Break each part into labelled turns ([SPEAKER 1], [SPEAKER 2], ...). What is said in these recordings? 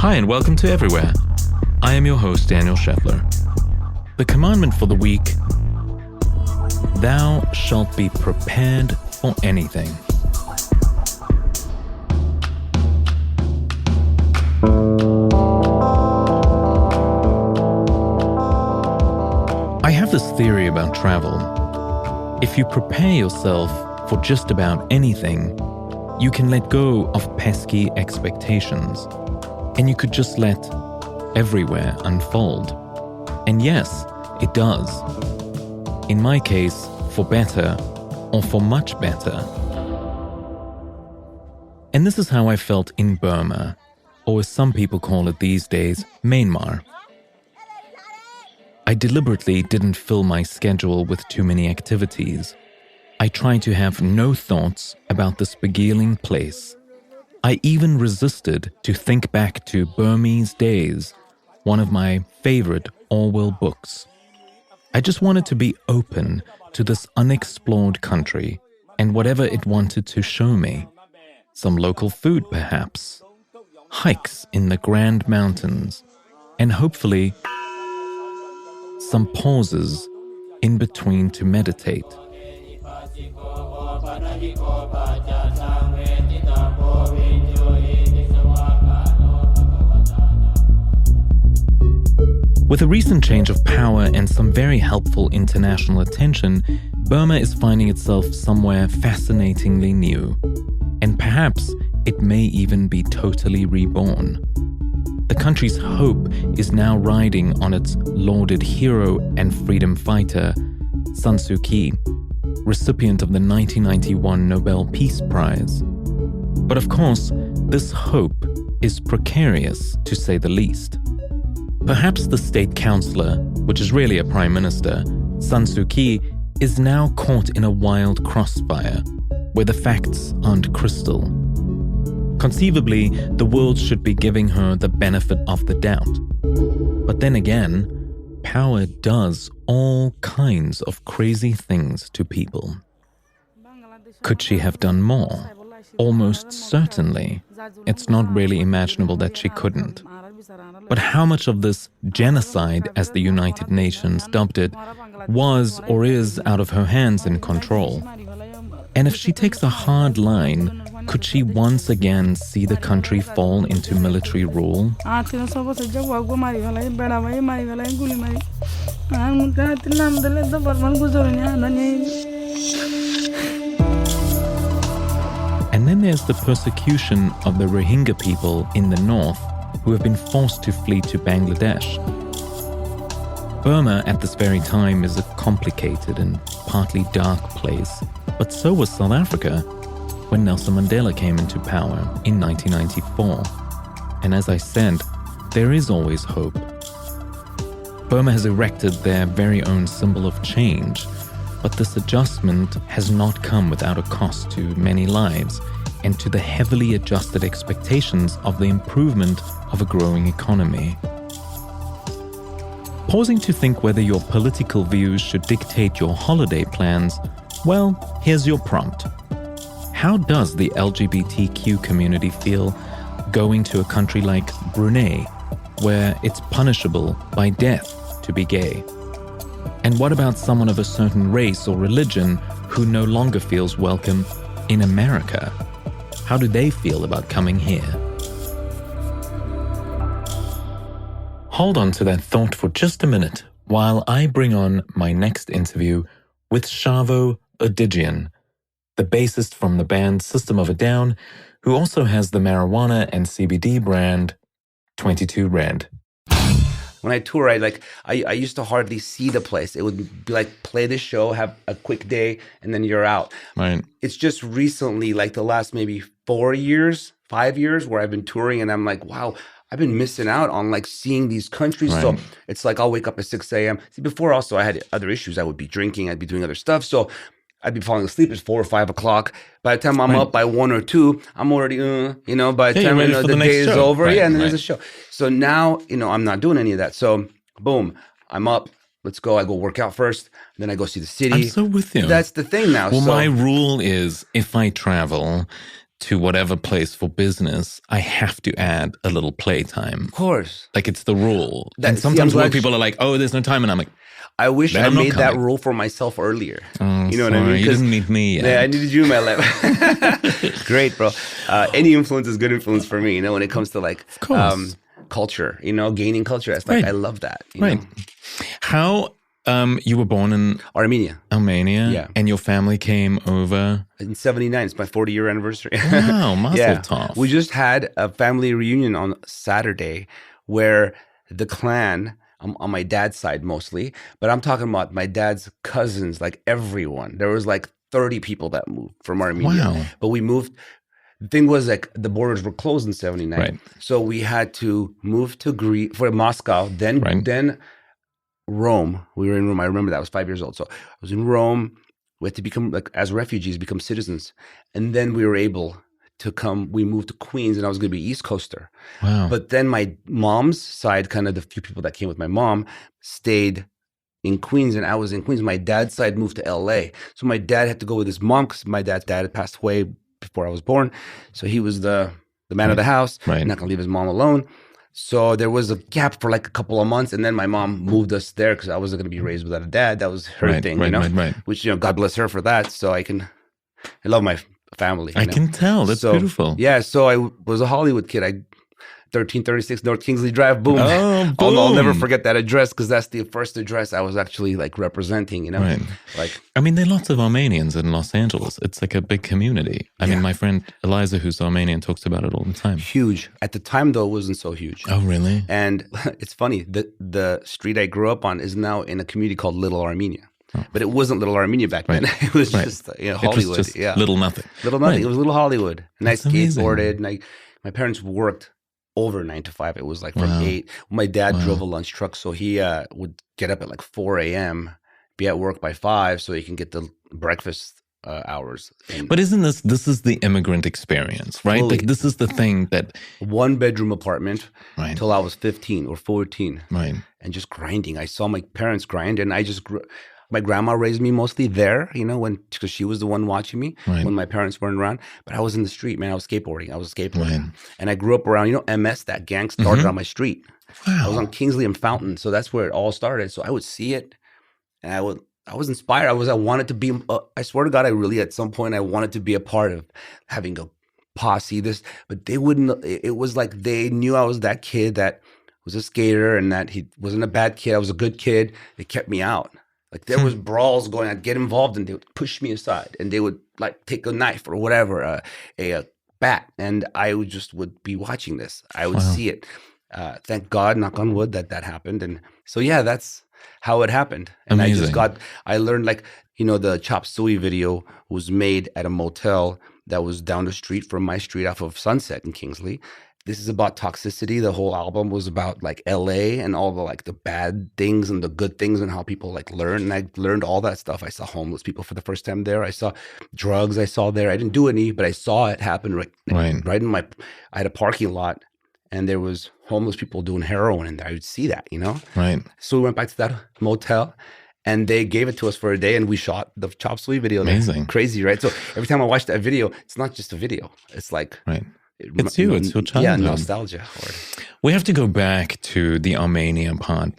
[SPEAKER 1] Hi and welcome to Everywhere. I am your host, Daniel Scheffler. The commandment for the week: thou shalt be prepared for anything. I have this theory about travel. If you prepare yourself for just about anything, you can let go of pesky expectations, and you could just let everywhere unfold. And yes, it does. In my case, for better or for much better. And this is how I felt in Burma, or as some people call it these days, Myanmar. I deliberately didn't fill my schedule with too many activities. I tried to have no thoughts about this beguiling place. I even resisted to think back to Burmese Days, one of my favorite Orwell books. I just wanted to be open to this unexplored country and whatever it wanted to show me. Some local food, perhaps. Hikes in the Grand Mountains. And hopefully, some pauses in between to meditate. With a recent change of power and some very helpful international attention, Burma is finding itself somewhere fascinatingly new. And perhaps it may even be totally reborn. The country's hope is now riding on its lauded hero and freedom fighter, San Suu Kyi, recipient of the 1991 Nobel Peace Prize. But of course, this hope is precarious, to say the least. Perhaps the state councillor, which is really a prime minister, San Suu Kyi, is now caught in a wild crossfire, where the facts aren't crystal. Conceivably, the world should be giving her the benefit of the doubt. But then again, power does all kinds of crazy things to people. Could she have done more? Almost certainly. It's not really imaginable that she couldn't. But how much of this genocide, as the United Nations dubbed it, was or is out of her hands and control? And if she takes a hard line, could she once again see the country fall into military rule? And then there's the persecution of the Rohingya people in the north who have been forced to flee to Bangladesh. Burma at this very time is a complicated and partly dark place, but so was South Africa when Nelson Mandela came into power in 1994. And as I said, there is always hope. Burma has erected their very own symbol of change, but this adjustment has not come without a cost to many lives and to the heavily adjusted expectations of the improvement of a growing economy. Pausing to think whether your political views should dictate your holiday plans, well, here's your prompt. How does the LGBTQ community feel going to a country like Brunei, where it's punishable by death to be gay? And what about someone of a certain race or religion who no longer feels welcome in America? How do they feel about coming here? Hold on to that thought for just a minute while I bring on my next interview with Shavo Odadjian, the bassist from the band System of a Down, who also has the marijuana and CBD brand 22 Red.
[SPEAKER 2] When I tour, I used to hardly see the place. It would be like play the show, have a quick day, and then you're out.
[SPEAKER 1] Right.
[SPEAKER 2] It's just recently, like the last maybe 5 years, where I've been touring, and I'm like, wow, I've been missing out on like seeing these countries.
[SPEAKER 1] Right.
[SPEAKER 2] So it's like I'll wake up at 6 a.m. See, before also I had other issues. I would be drinking, I'd be doing other stuff. So I'd be falling asleep at 4 or 5 o'clock. By the time I'm up by 1 or 2, I'm already, by the time the day is over.
[SPEAKER 1] Right,
[SPEAKER 2] and then there's a show. So now, I'm not doing any of that. So boom, I'm up. Let's go. I go work out first. Then I go see the city.
[SPEAKER 1] I'm so with you.
[SPEAKER 2] That's the thing now.
[SPEAKER 1] Well, my rule is if I travel, to whatever place for business, I have to add a little playtime.
[SPEAKER 2] Of course.
[SPEAKER 1] Like it's the rule. And sometimes when people are like, oh, there's no time. And I'm like,
[SPEAKER 2] I wish I made that rule for myself earlier.
[SPEAKER 1] Oh, you know what I mean? You didn't need me yet.
[SPEAKER 2] Yeah, I needed you in my life. Great, bro. Any influence is good influence for me, when it comes to like culture, gaining culture aspect. I love that.
[SPEAKER 1] Right. How you were born in
[SPEAKER 2] Armenia.
[SPEAKER 1] Yeah. And your family came over
[SPEAKER 2] in 79. It's my 40-year anniversary.
[SPEAKER 1] Wow, mazel tov.
[SPEAKER 2] We just had a family reunion on Saturday where the clan, on my dad's side mostly, but I'm talking about my dad's cousins, like everyone. There was like 30 people that moved from Armenia.
[SPEAKER 1] Wow.
[SPEAKER 2] But we moved. The thing was like the borders were closed in 79.
[SPEAKER 1] Right.
[SPEAKER 2] So we had to move to for Moscow, then Rome. We were in Rome. I remember that. I was 5 years old. So I was in Rome. We had to become, like, as refugees, become citizens. And then we were able to come. We moved to Queens, and I was going to be East Coaster.
[SPEAKER 1] Wow.
[SPEAKER 2] But then my mom's side, kind of the few people that came with my mom, stayed in Queens, and I was in Queens. My dad's side moved to LA. So my dad had to go with his mom because my dad had passed away before I was born. So he was the man of the house.
[SPEAKER 1] Right.
[SPEAKER 2] Not going to leave his mom alone. So there was a gap for like a couple of months, and then my mom moved us there because I wasn't going to be raised without a dad. That was her thing,
[SPEAKER 1] Right.
[SPEAKER 2] Which, God bless her for that. So I love my family.
[SPEAKER 1] I can tell. That's beautiful.
[SPEAKER 2] Yeah. So I was a Hollywood kid. 1336 North Kingsley Drive. Boom.
[SPEAKER 1] Oh, boom.
[SPEAKER 2] I'll never forget that address because that's the first address I was actually like representing,
[SPEAKER 1] Right.
[SPEAKER 2] Like,
[SPEAKER 1] I mean, there are lots of Armenians in Los Angeles. It's like a big community. I mean, my friend Eliza, who's Armenian, talks about it all the time.
[SPEAKER 2] Huge. At the time, though, it wasn't so huge.
[SPEAKER 1] Oh, really?
[SPEAKER 2] And it's funny. The street I grew up on is now in a community called Little Armenia. Oh. But it wasn't Little Armenia back then. It was just Hollywood.
[SPEAKER 1] It was just little nothing.
[SPEAKER 2] Little nothing.
[SPEAKER 1] Right.
[SPEAKER 2] It was Little Hollywood. And
[SPEAKER 1] That's
[SPEAKER 2] I skateboarded. And my parents worked over 9 to 5. It was like from 8. My dad drove a lunch truck, so he would get up at like 4 a.m., be at work by 5, so he can get the breakfast hours.
[SPEAKER 1] But isn't this is the immigrant experience, right?
[SPEAKER 2] Fully.
[SPEAKER 1] Like this is the thing that
[SPEAKER 2] 1-bedroom apartment until I was 15 or 14,
[SPEAKER 1] right?
[SPEAKER 2] And just grinding. I saw my parents grind, and I just grew. My grandma raised me mostly there, because she was the one watching me when my parents weren't around. But I was in the street, man. I was skateboarding. And I grew up around, MS, that gang started on my street.
[SPEAKER 1] Wow.
[SPEAKER 2] I was on Kingsley and Fountain, so that's where it all started. So I would see it, and I was inspired. I wanted to be. I swear to God, I really at some point I wanted to be a part of having a posse. But they wouldn't. It was like they knew I was that kid that was a skater and that he wasn't a bad kid. I was a good kid. They kept me out. Like there was brawls going. I'd get involved, and they would push me aside, and they would like take a knife or whatever, a bat, and I would be watching this. I would see it. Thank God, knock on wood, that happened. And so that's how it happened. And
[SPEAKER 1] Amazing.
[SPEAKER 2] I learned the Chop Suey video was made at a motel that was down the street from my street off of Sunset in Kingsley. This is about toxicity. The whole album was about like LA and all the bad things and the good things and how people learn. And I learned all that stuff. I saw homeless people for the first time there. I saw drugs I saw there. I didn't do any, but I saw it happen right in I had a parking lot, and there was homeless people doing heroin in there. I would see that,
[SPEAKER 1] Right.
[SPEAKER 2] So we went back to that motel, and they gave it to us for a day, and we shot the Chop Suey video.
[SPEAKER 1] Amazing.
[SPEAKER 2] There. Crazy, right? So every time I watch that video, it's not just a video. It's like...
[SPEAKER 1] Right. It's you. It's your childhood.
[SPEAKER 2] Yeah, nostalgia.
[SPEAKER 1] We have to go back to the Armenia part.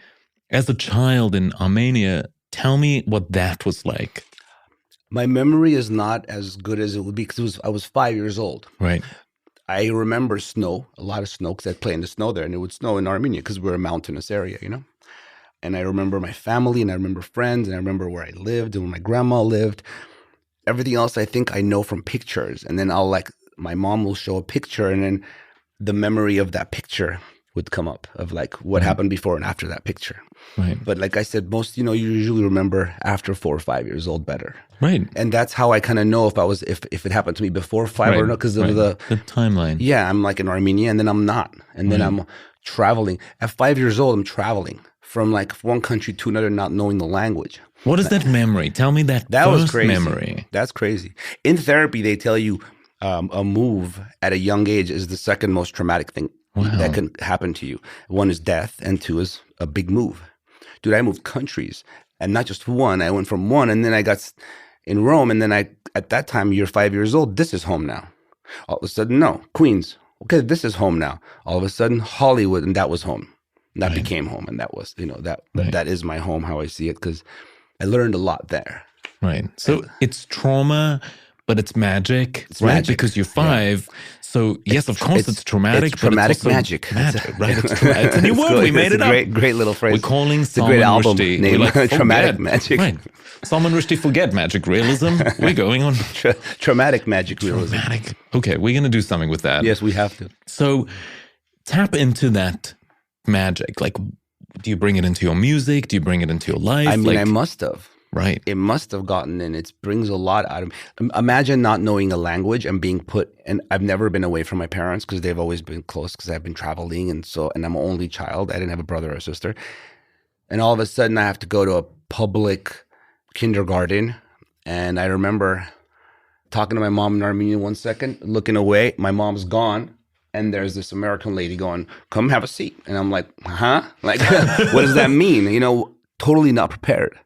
[SPEAKER 1] As a child in Armenia, tell me what that was like.
[SPEAKER 2] My memory is not as good as it would be because I was 5 years old.
[SPEAKER 1] Right.
[SPEAKER 2] I remember snow, a lot of snow, because I'd play in the snow there, and it would snow in Armenia because we're a mountainous area, And I remember my family, and I remember friends, and I remember where I lived and where my grandma lived. Everything else I think I know from pictures, and then my mom will show a picture, and then the memory of that picture would come up of what happened before and after that picture.
[SPEAKER 1] Right.
[SPEAKER 2] But like I said, most, you usually remember after 4 or 5 years old better.
[SPEAKER 1] Right.
[SPEAKER 2] And that's how I kind of know if it happened to me before 5 or not, because of the
[SPEAKER 1] timeline.
[SPEAKER 2] Yeah, I'm in Armenia, and then I'm not. And then I'm traveling. At 5 years old, I'm traveling from one country to another, not knowing the language.
[SPEAKER 1] What is that memory? Tell me that
[SPEAKER 2] was
[SPEAKER 1] first
[SPEAKER 2] crazy.
[SPEAKER 1] memory.
[SPEAKER 2] That's crazy. In therapy, they tell you a move at a young age is the second most traumatic thing that can happen to you. One is death, and 2 is a big move. Dude, I moved countries, and not just one. I went from one, and then I got in Rome, and then at that time, you're 5 years old. This is home now. All of a sudden, no, Queens. Okay, this is home now. All of a sudden, Hollywood, and that was home. That became home, and that was, that is my home, how I see it, because I learned a lot there.
[SPEAKER 1] Right. So it's trauma, but it's magic,
[SPEAKER 2] It's
[SPEAKER 1] right?
[SPEAKER 2] magic.
[SPEAKER 1] Because you're 5. So yes, of course, it's traumatic.
[SPEAKER 2] It's traumatic
[SPEAKER 1] but it's
[SPEAKER 2] magic.
[SPEAKER 1] Right. It's a new word. We made it up.
[SPEAKER 2] Great little phrase.
[SPEAKER 1] We're calling
[SPEAKER 2] it's a great
[SPEAKER 1] Salman
[SPEAKER 2] album
[SPEAKER 1] Rushdie.
[SPEAKER 2] name.
[SPEAKER 1] Like,
[SPEAKER 2] Traumatic magic.
[SPEAKER 1] Right. Salman Rushdie, forget magic realism. We're going on
[SPEAKER 2] traumatic magic realism.
[SPEAKER 1] Traumatic. Okay, we're going to do something with that.
[SPEAKER 2] Yes, we have to.
[SPEAKER 1] So tap into that magic. Like, do you bring it into your music? Do you bring it into your life?
[SPEAKER 2] I mean, I must have.
[SPEAKER 1] Right.
[SPEAKER 2] It must have gotten in. It brings a lot out of me. Imagine not knowing a language and being put, and I've never been away from my parents because they've always been close because I've been traveling. And I'm an only child. I didn't have a brother or sister. And all of a sudden I have to go to a public kindergarten. And I remember talking to my mom in Armenian 1 second, looking away. My mom's gone. And there's this American lady going, come have a seat. And I'm like, huh? Like, what does that mean? Totally not prepared.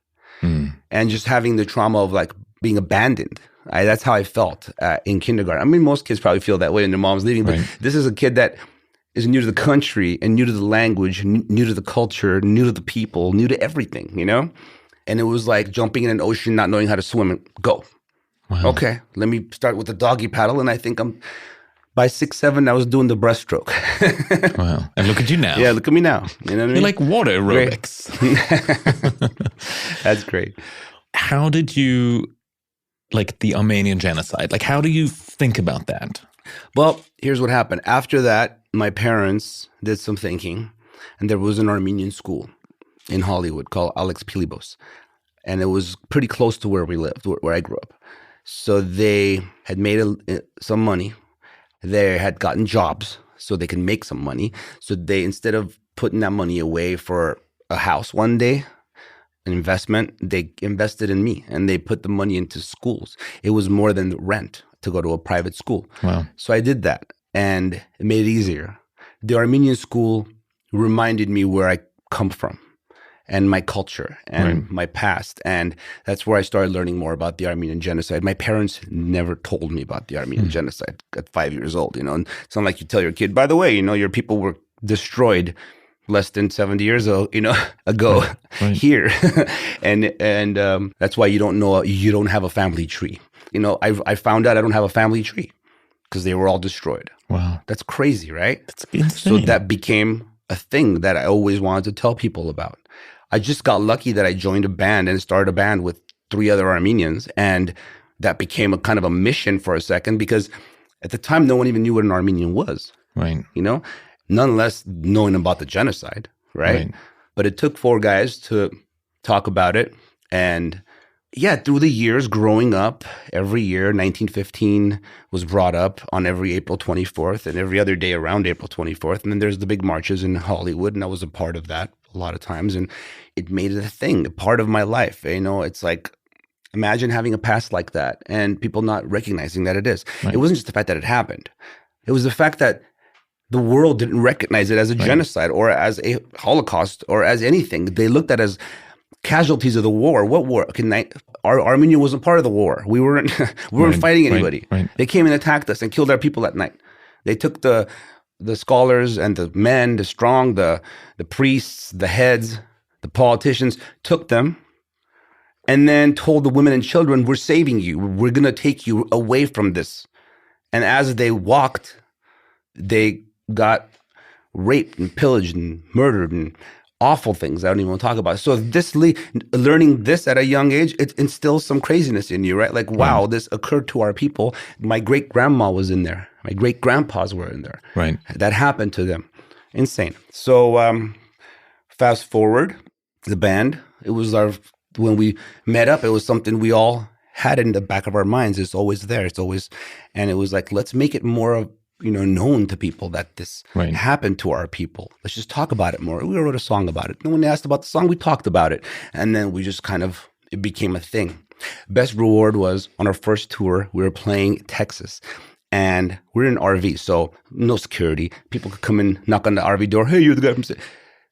[SPEAKER 2] And just having the trauma of like being abandoned. That's how I felt in kindergarten. I mean, most kids probably feel that way when their mom's leaving, but this is a kid that is new to the country and new to the language, new to the culture, new to the people, new to everything, And it was like jumping in an ocean, not knowing how to swim and go. Wow. Okay, let me start with the doggy paddle. And I think by 6, 7, I was doing the breaststroke.
[SPEAKER 1] Wow. And look at you now.
[SPEAKER 2] Yeah, look at me now. You know what I mean?
[SPEAKER 1] You're like water aerobics.
[SPEAKER 2] That's great.
[SPEAKER 1] How did you, like the Armenian Genocide, like how do you think about that?
[SPEAKER 2] Well, here's what happened. After that, my parents did some thinking, and there was an Armenian school in Hollywood called Alex Pilibos. And it was pretty close to where we lived, where I grew up. So they had made some money. They had gotten jobs so they could make some money. So they, instead of putting that money away for a house one day, an investment, they invested in me and they put the money into schools. It was more than the rent to go to a private school.
[SPEAKER 1] Wow.
[SPEAKER 2] So I did that and it made it easier. The Armenian school reminded me where I come from and my culture and my past. And that's where I started learning more about the Armenian Genocide. My parents never told me about the Armenian Genocide at 5 years old, and it's not like you tell your kid, by the way, your people were destroyed less than 70 years ago, here. and that's why you don't have a family tree. I found out I don't have a family tree because they were all destroyed.
[SPEAKER 1] Wow.
[SPEAKER 2] That's crazy, right?
[SPEAKER 1] That's insane.
[SPEAKER 2] So that became a thing that I always wanted to tell people about. I just got lucky that I joined a band and started a band with 3 other Armenians. And that became a kind of a mission for a second because at the time, no one even knew what an Armenian was.
[SPEAKER 1] Right.
[SPEAKER 2] Nonetheless, knowing about the genocide, right? But it took 4 guys to talk about it. And yeah, through the years growing up, every year, 1915 was brought up on every April 24th and every other day around April 24th. And then there's the big marches in Hollywood, and I was a part of that a lot of times. And it made it a thing, a part of my life. It's like, imagine having a past like that and people not recognizing that it is. Right. It wasn't just the fact that it happened. It was the fact that the world didn't recognize it as a genocide or as a Holocaust or as anything. They looked at it as casualties of the war. What war? Armenia wasn't part of the war. We weren't fighting anybody.
[SPEAKER 1] Right.
[SPEAKER 2] They came and attacked us and killed our people that night. They took the scholars and the men, the strong, the priests, the heads, the politicians, took them and then told the women and children, we're saving you. We're going to take you away from this. And as they walked, they got raped and pillaged and murdered and awful things I don't even want to talk about. So learning this at a young age, it instills some craziness in you, right? Like, wow, this occurred to our people. My great-grandma was in there. My great-grandpas were in there.
[SPEAKER 1] Right.
[SPEAKER 2] That happened to them. Insane. So fast forward, the band, when we met up, it was something we all had in the back of our minds. It's always there. And it was like, let's make it more known to people that this happened to our people. Let's just talk about it more. We wrote a song about it. And when they asked about the song, we talked about it. And then we just it became a thing. Best reward was on our first tour, we were playing Texas. And we're in an RV, so no security. People could come in, knock on the RV door. Hey, you're the guy from...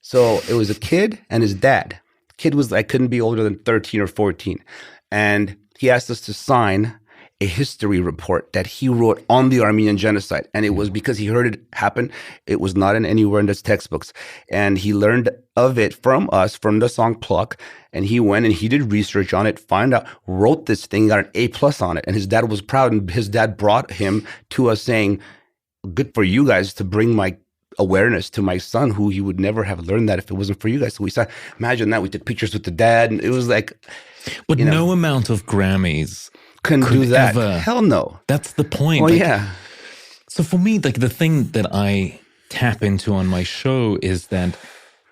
[SPEAKER 2] So it was a kid and his dad. The kid couldn't be older than 13 or 14. And he asked us to sign a history report that he wrote on the Armenian Genocide. And it was because he heard it happen. It was not in anywhere in his textbooks. And he learned of it from us, from the song Pluck. And he went and he did research on it, found out, wrote this thing, got an A+ on it. And his dad was proud. And his dad brought him to us saying, good for you guys to bring my awareness to my son, who he would never have learned that if it wasn't for you guys. So we saw, imagine that. We took pictures with the dad. And it was like...
[SPEAKER 1] But no amount of Grammys
[SPEAKER 2] couldn't do that.
[SPEAKER 1] Ever.
[SPEAKER 2] Hell no.
[SPEAKER 1] That's the point.
[SPEAKER 2] Well, yeah.
[SPEAKER 1] So for me, like the thing that I tap into on my show is that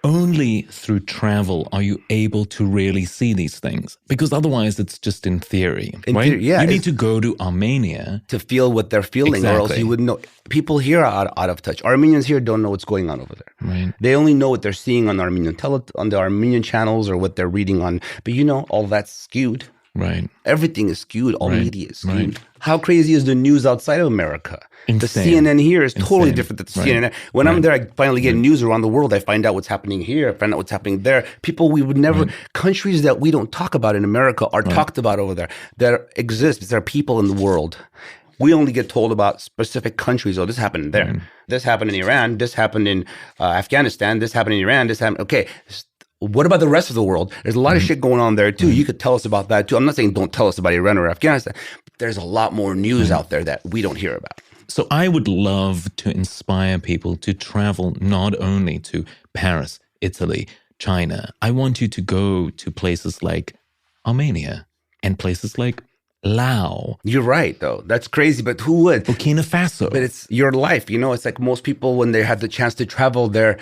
[SPEAKER 1] only through travel are you able to really see these things. Because otherwise it's just in theory, right?
[SPEAKER 2] Yeah,
[SPEAKER 1] you need to go to Armenia.
[SPEAKER 2] To feel what they're feeling, or else you wouldn't know. People here are out of touch. Armenians here don't know what's going on over there.
[SPEAKER 1] Right.
[SPEAKER 2] They only know what they're seeing on the Armenian channels or what they're reading on. But all that's skewed.
[SPEAKER 1] Right.
[SPEAKER 2] Everything is skewed. All media is skewed. Right. How crazy is the news outside of America?
[SPEAKER 1] Insane.
[SPEAKER 2] The CNN here is totally different than the CNN. When I'm there, I finally get news around the world. I find out what's happening here. I find out what's happening there. People we would never, countries that we don't talk about in America are talked about over there. There exist. There are people in the world. We only get told about specific countries. Oh, this happened there. This happened in Iran. This happened in Afghanistan. This happened in Iran. This happened. Okay. What about the rest of the world? There's a lot of shit going on there too. You could tell us about that too. I'm not saying don't tell us about Iran or Afghanistan, but there's a lot more news out there that we don't hear about.
[SPEAKER 1] So I would love to inspire people to travel not only to Paris, Italy, China. I want you to go to places like Armenia and places like Laos.
[SPEAKER 2] You're right, though. That's crazy, but who would?
[SPEAKER 1] Burkina Faso.
[SPEAKER 2] But it's your life. It's like most people, when they have the chance to travel, the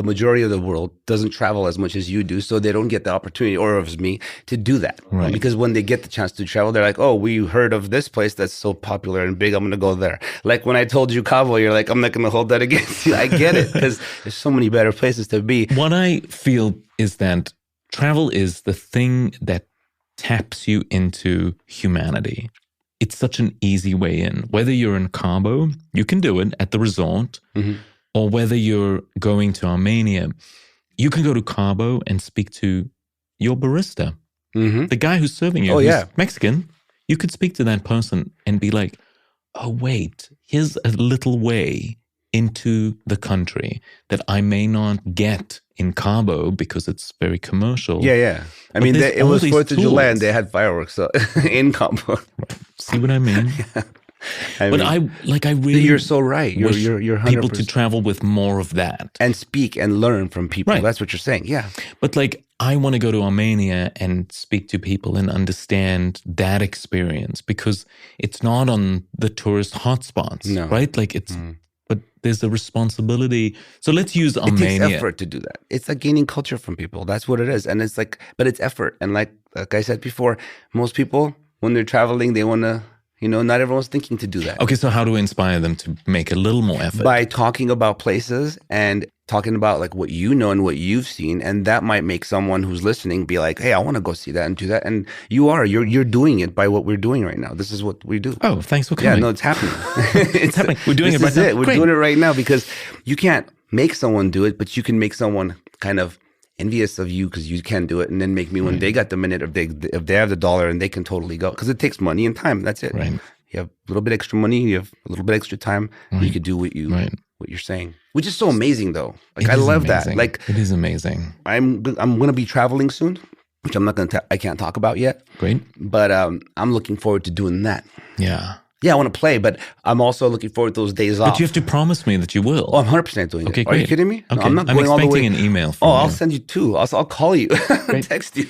[SPEAKER 2] majority of the world doesn't travel as much as you do, so they don't get the opportunity, or as me, to do that.
[SPEAKER 1] Right.
[SPEAKER 2] Because when they get the chance to travel, they're like, oh, we heard of this place that's so popular and big, I'm going to go there. Like when I told you Cabo, you're like, I'm not going to hold that against you. I get it, because there's so many better places to be.
[SPEAKER 1] What I feel is that travel is the thing that taps you into humanity. It's such an easy way in. Whether you're in Cabo, you can do it at the resort, or whether you're going to Armenia, you can go to Cabo and speak to your barista, the guy who's serving you, who's Mexican. You could speak to that person and be like, oh, wait, here's a little way into the country that I may not get in Cabo because it's very commercial.
[SPEAKER 2] Yeah. I mean, it was 4th of July and they had fireworks in Cabo.
[SPEAKER 1] See what I mean? I really.
[SPEAKER 2] You're so right. You're 100%.
[SPEAKER 1] People to travel with more of that
[SPEAKER 2] and speak and learn from people. Right. That's what you're saying. Yeah.
[SPEAKER 1] But I want to go to Armenia and speak to people and understand that experience, because it's not on the tourist hotspots, right? It's. But there's a responsibility. So let's use Armenia.
[SPEAKER 2] It takes effort to do that. It's like gaining culture from people. That's what it is. And it's but it's effort. And like I said before, most people, when they're traveling, they want to, not everyone's thinking to do that.
[SPEAKER 1] Okay, so how do we inspire them to make a little more effort?
[SPEAKER 2] By talking about places and talking about what you know and what you've seen. And that might make someone who's listening be like, hey, I want to go see that and do that. And you're doing it by what we're doing right now. This is what we do.
[SPEAKER 1] Oh, thanks for coming.
[SPEAKER 2] Yeah, no, it's happening.
[SPEAKER 1] It's happening. We're doing it right now.
[SPEAKER 2] We're doing it right now, because you can't make someone do it, but you can make someone kind of envious of you because you can do it, and then make me when they got the minute, if they have the dollar and they can totally go, because it takes money and time. That's it.
[SPEAKER 1] Right.
[SPEAKER 2] You have a little bit extra money, you have a little bit extra time, and you could do what you're saying, which is so amazing though. I love
[SPEAKER 1] amazing.
[SPEAKER 2] that.
[SPEAKER 1] It is amazing.
[SPEAKER 2] I'm going to be traveling soon, which I can't talk about yet.
[SPEAKER 1] Great.
[SPEAKER 2] But I'm looking forward to doing that.
[SPEAKER 1] Yeah.
[SPEAKER 2] Yeah, I want to play, but I'm also looking forward to those days off.
[SPEAKER 1] But you have to promise me that you will.
[SPEAKER 2] Oh, I'm 100% doing it.
[SPEAKER 1] Okay,
[SPEAKER 2] Are
[SPEAKER 1] great.
[SPEAKER 2] you kidding me?
[SPEAKER 1] Okay.
[SPEAKER 2] No, I'm not going all the way.
[SPEAKER 1] I'm expecting an email from you.
[SPEAKER 2] I'll send you two. I'll call you. Text you.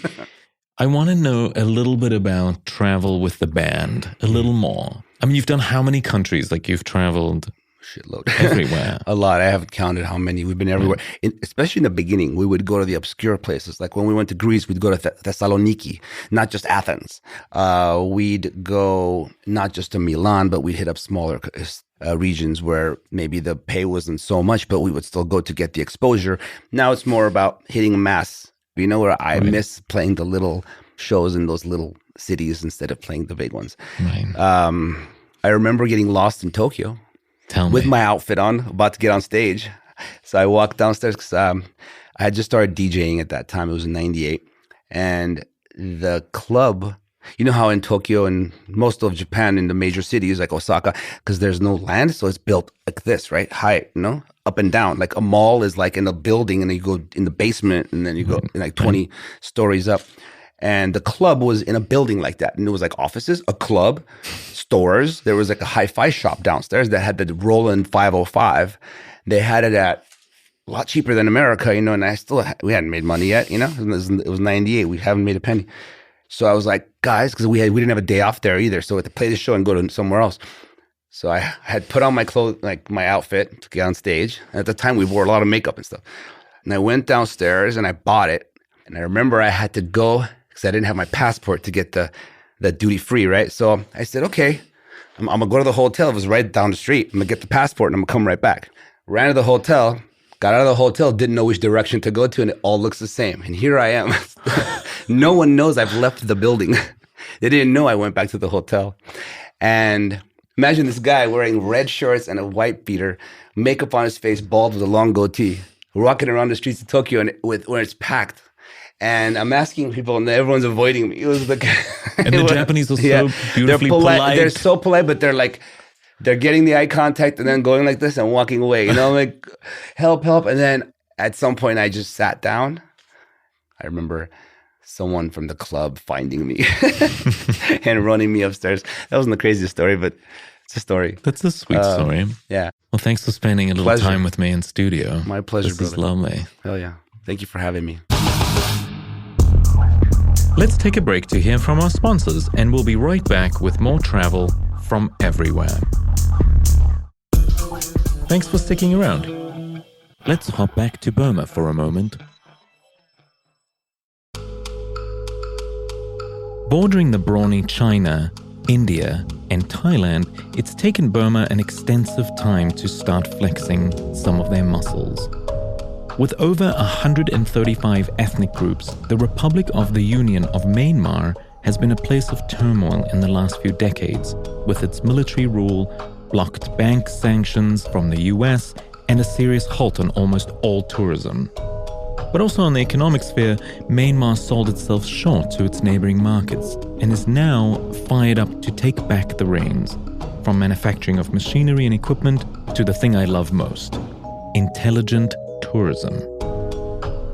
[SPEAKER 1] I want to know a little bit about travel with the band, a little more. I mean, you've done how many countries? You've traveled
[SPEAKER 2] shitload.
[SPEAKER 1] Everywhere.
[SPEAKER 2] A lot. I haven't counted how many. We've been everywhere. Especially in the beginning, we would go to the obscure places. Like when we went to Greece, we'd go to Thessaloniki, not just Athens. We'd go not just to Milan, but we'd hit up smaller regions where maybe the pay wasn't so much, but we would still go to get the exposure. Now it's more about hitting mass. Where I miss playing the little shows in those little cities instead of playing the big ones.
[SPEAKER 1] Right.
[SPEAKER 2] I remember getting lost in Tokyo. With my outfit on, about to get on stage. So I walked downstairs because I had just started DJing at that time. It was in 98. And the club You know how in Tokyo and most of Japan in the major cities like Osaka, because there's no land, so it's built like this, right? High, up and down. Like a mall is like in a building, and then you go in the basement, and then you go like 20 stories up. And the club was in a building like that. And it was like offices, a club, stores. There was like a hi-fi shop downstairs that had the Roland 505. They had it at a lot cheaper than America, and we hadn't made money yet, it was 98. We haven't made a penny. So I was like, guys, because we didn't have a day off there either. So we had to play the show and go to somewhere else. So I had put on my clothes, like my outfit to get on stage. And at the time, we wore a lot of makeup and stuff. And I went downstairs and I bought it. And I remember I had to go because I didn't have my passport to get the duty free, right? So I said, okay, I'm going to go to the hotel. It was right down the street. I'm going to get the passport and I'm going to come right back. Ran to the hotel, got out of the hotel, didn't know which direction to go to, and it all looks the same. And here I am. No one knows I've left the building. They didn't know I went back to the hotel. And imagine this guy wearing red shorts and a white beater, makeup on his face, bald with a long goatee, walking around the streets of Tokyo where it's packed. And I'm asking people, and everyone's avoiding me. It was the
[SPEAKER 1] and the Japanese are so beautifully polite.
[SPEAKER 2] They're so polite, but they're like, they're getting the eye contact and then going like this and walking away. Like, help. And then at some point, I just sat down. I remember someone from the club finding me and running me upstairs. That wasn't the craziest story, but it's a story.
[SPEAKER 1] That's a sweet story.
[SPEAKER 2] Yeah.
[SPEAKER 1] Well, thanks for spending a little time with me in studio.
[SPEAKER 2] My pleasure,
[SPEAKER 1] This
[SPEAKER 2] brother.
[SPEAKER 1] is lovely.
[SPEAKER 2] Hell yeah. Thank you for having me.
[SPEAKER 1] Let's take a break to hear from our sponsors, and we'll be right back with more travel from everywhere. Thanks for sticking around. Let's hop back to Burma for a moment. Bordering the brawny China, India, and Thailand, it's taken Burma an extensive time to start flexing some of their muscles. With over 135 ethnic groups, the Republic of the Union of Myanmar has been a place of turmoil in the last few decades, with its military rule, blocked bank sanctions from the US, and a serious halt on almost all tourism. But also on the economic sphere, Myanmar sold itself short to its neighboring markets and is now fired up to take back the reins, from manufacturing of machinery and equipment to the thing I love most, intelligent tourism.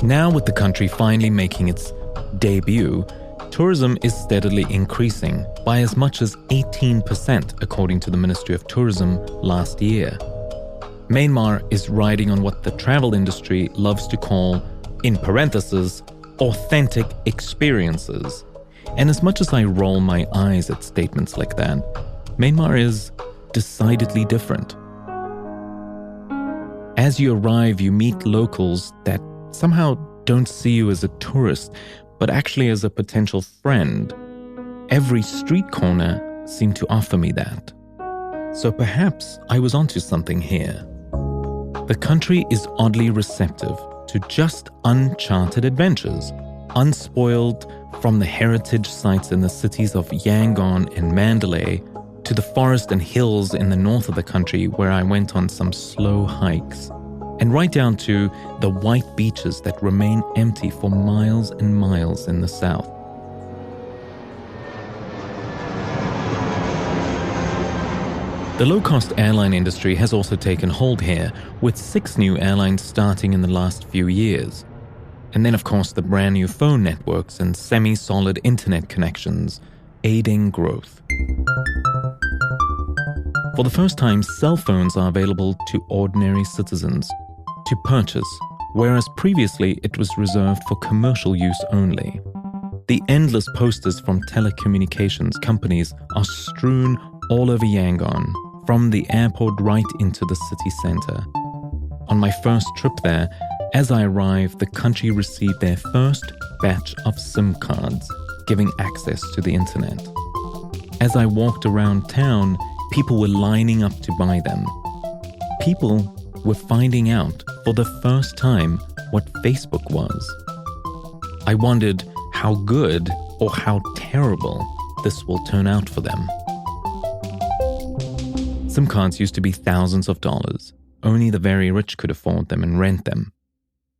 [SPEAKER 1] Now, with the country finally making its debut, tourism is steadily increasing by as much as 18%, according to the Ministry of Tourism last year. Myanmar is riding on what the travel industry loves to call, in parentheses, authentic experiences. And as much as I roll my eyes at statements like that, Myanmar is decidedly different. As you arrive, you meet locals that somehow don't see you as a tourist, but actually as a potential friend. Every street corner seemed to offer me that. So perhaps I was onto something here. The country is oddly receptive to just uncharted adventures, unspoiled from the heritage sites in the cities of Yangon and Mandalay to the forest and hills in the north of the country where I went on some slow hikes, and right down to the white beaches that remain empty for miles and miles in the south. The low-cost airline industry has also taken hold here, with 6 new airlines starting in the last few years. And then, of course, the brand new phone networks and semi-solid internet connections, aiding growth. For the first time, cell phones are available to ordinary citizens to purchase, whereas previously it was reserved for commercial use only. The endless posters from telecommunications companies are strewn all over Yangon, from the airport right into the city center. On my first trip there, as I arrived, the country received their first batch of SIM cards, giving access to the internet. As I walked around town, people were lining up to buy them. People were finding out for the first time what Facebook was. I wondered how good or how terrible this will turn out for them. SIM cards used to be thousands of dollars. Only the very rich could afford them and rent them.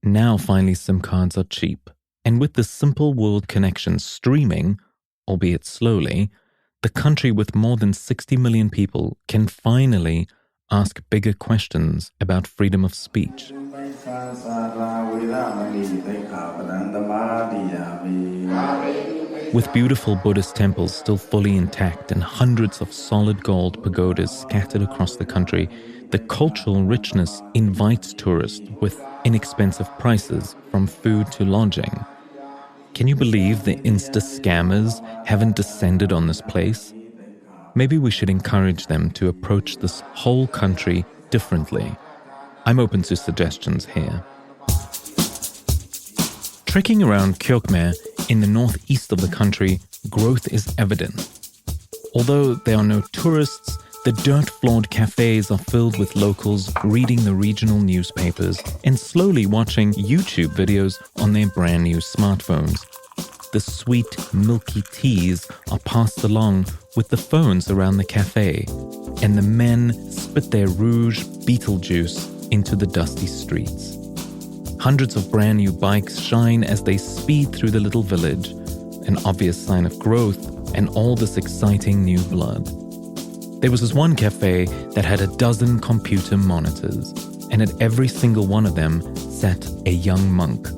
[SPEAKER 1] Now finally SIM cards are cheap. And with the simple world connection streaming, albeit slowly, the country with more than 60 million people can finally ask bigger questions about freedom of speech. With beautiful Buddhist temples still fully intact and hundreds of solid gold pagodas scattered across the country, the cultural richness invites tourists with inexpensive prices from food to lodging. Can you believe the Insta-scammers haven't descended on this place? Maybe we should encourage them to approach this whole country differently. I'm open to suggestions here. Trekking around Kyokme in the northeast of the country, growth is evident. Although there are no tourists, the dirt-floored cafes are filled with locals reading the regional newspapers and slowly watching YouTube videos on their brand new smartphones. The sweet, milky teas are passed along with the phones around the cafe, and the men spit their rouge beetle juice into the dusty streets. Hundreds of brand new bikes shine as they speed through the little village, an obvious sign of growth and all this exciting new blood. There was this one cafe that had 12 computer monitors, and at every single one of them sat a young monk,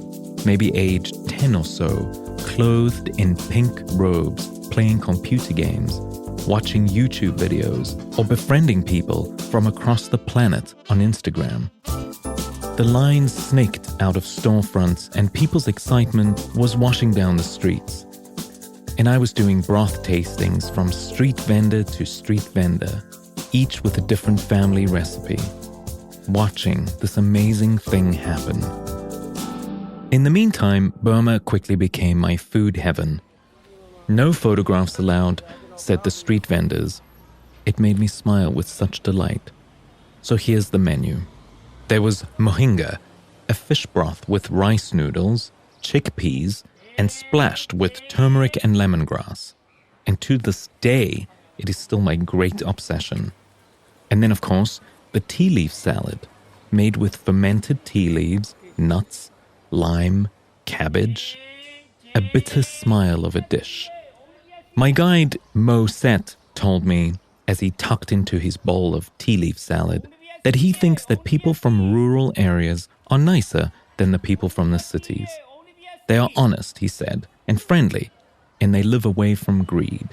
[SPEAKER 1] maybe aged 10 or so, clothed in pink robes, playing computer games, watching YouTube videos, or befriending people from across the planet on Instagram. The lines snaked out of storefronts and people's excitement was washing down the streets. And I was doing broth tastings from street vendor to street vendor, each with a different family recipe, watching this amazing thing happen. In the meantime, Burma quickly became my food heaven. No photographs allowed, said the street vendors. It made me smile with such delight. So here's the menu. There was mohinga, a fish broth with rice noodles, chickpeas, and splashed with turmeric and lemongrass. And to this day, it is still my great obsession. And then, of course, the tea leaf salad, made with fermented tea leaves, nuts, lime, cabbage. A bitter smile of a dish. My guide, Mo Set, told me, as he tucked into his bowl of tea leaf salad, that he thinks that people from rural areas are nicer than the people from the cities. They are honest, he said, and friendly, and they live away from greed.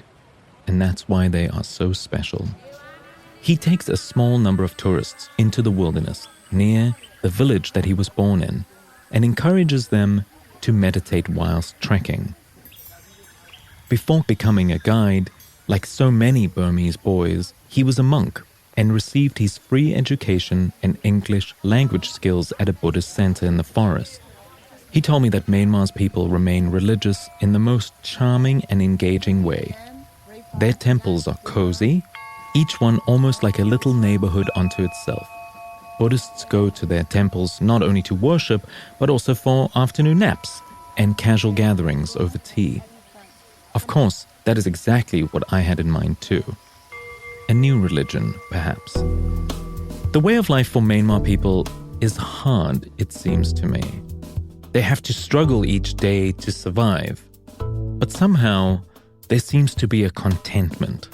[SPEAKER 1] And that's why they are so special. He takes a small number of tourists into the wilderness near the village that he was born in and encourages them to meditate whilst trekking. Before becoming a guide, like so many Burmese boys, he was a monk and received his free education and English language skills at a Buddhist center in the forest. He told me that Myanmar's people remain religious in the most charming and engaging way. Their temples are cozy, each one almost like a little neighborhood unto itself. Buddhists go to their temples not only to worship, but also for afternoon naps and casual gatherings over tea. Of course, that is exactly what I had in mind too. A new religion, perhaps. The way of life for Myanmar people is hard, it seems to me. They have to struggle each day to survive. But somehow, there seems to be a contentment.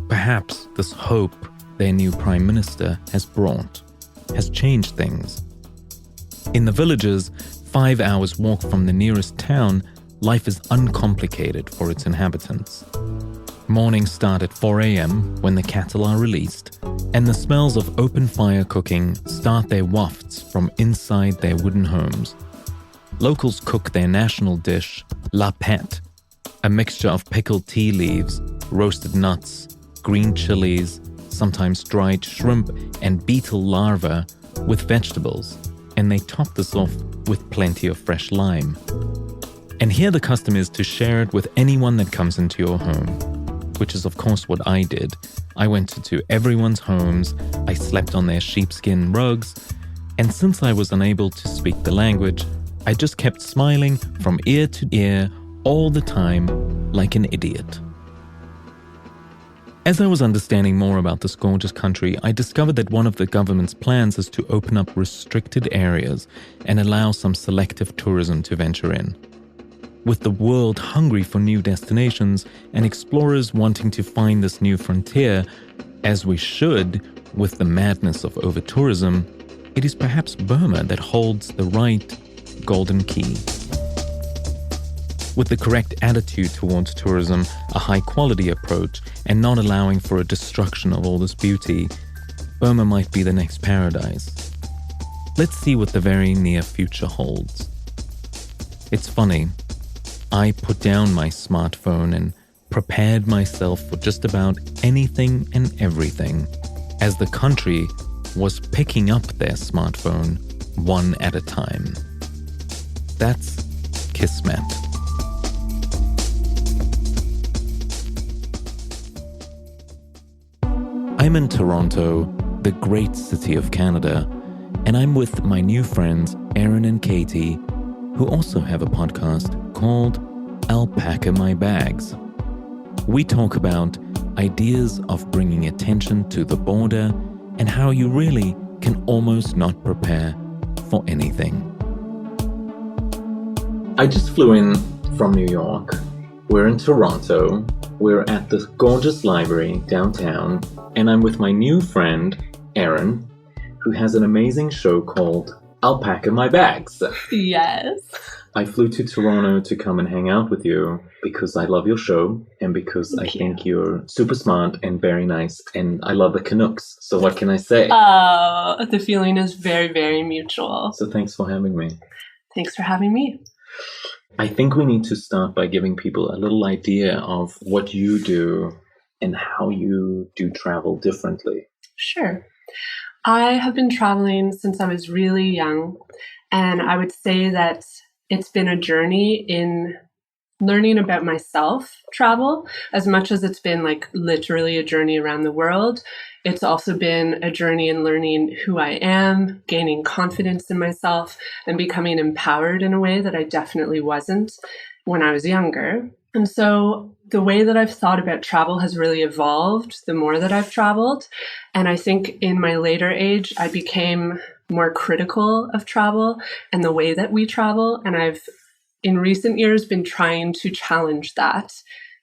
[SPEAKER 1] Perhaps this hope their new prime minister has brought has changed things. In the villages, 5 hours walk from the nearest town, life is uncomplicated for its inhabitants. Mornings start at 4 a.m. when the cattle are released, and the smells of open fire cooking start their wafts from inside their wooden homes. Locals cook their national dish, la pet, a mixture of pickled tea leaves, roasted nuts, green chilies, sometimes dried shrimp and beetle larvae with vegetables, and they top this off with plenty of fresh lime. And here the custom is to share it with anyone that comes into your home, which is of course what I did. I went to everyone's homes, I slept on their sheepskin rugs, and since I was unable to speak the language, I just kept smiling from ear to ear all the time like an idiot. As I was understanding more about this gorgeous country, I discovered that one of the government's plans is to open up restricted areas and allow some selective tourism to venture in. With the world hungry for new destinations and explorers wanting to find this new frontier, as we should, with the madness of over-tourism, it is perhaps Burma that holds the right golden key. With the correct attitude towards tourism, a high-quality approach, and not allowing for a destruction of all this beauty, Burma might be the next paradise. Let's see what the very near future holds. It's funny, I put down my smartphone and prepared myself for just about anything and everything, as the country was picking up their smartphone one at a time. That's Kismet. I'm in Toronto, the great city of Canada, and I'm with my new friends Erin and Kattie, who also have a podcast called I'll Pack My Bags. We talk about ideas of bringing attention to the border and how you really can almost not prepare for anything. I just flew in from New York. We're in Toronto. We're at the gorgeous library downtown, and I'm with my new friend, Erin, who has an amazing show called I'll Pack My Bags.
[SPEAKER 3] Yes.
[SPEAKER 1] I flew to Toronto to come and hang out with you because I love your show and because I think you're super smart and very nice, and I love the Canucks. So what can I say?
[SPEAKER 3] The feeling is very, very mutual.
[SPEAKER 1] So thanks for having me.
[SPEAKER 3] Thanks for having me.
[SPEAKER 1] I think we need to start by giving people a little idea of what you do and how you do travel differently.
[SPEAKER 3] Sure. I have been traveling since I was really young, and I would say that it's been a journey in learning about myself, travel, as much as it's been like literally a journey around the world. It's also been a journey in learning who I am, gaining confidence in myself, and becoming empowered in a way that I definitely wasn't when I was younger. And so the way that I've thought about travel has really evolved the more that I've traveled. And I think in my later age, I became more critical of travel and the way that we travel. And I've, in recent years, been trying to challenge that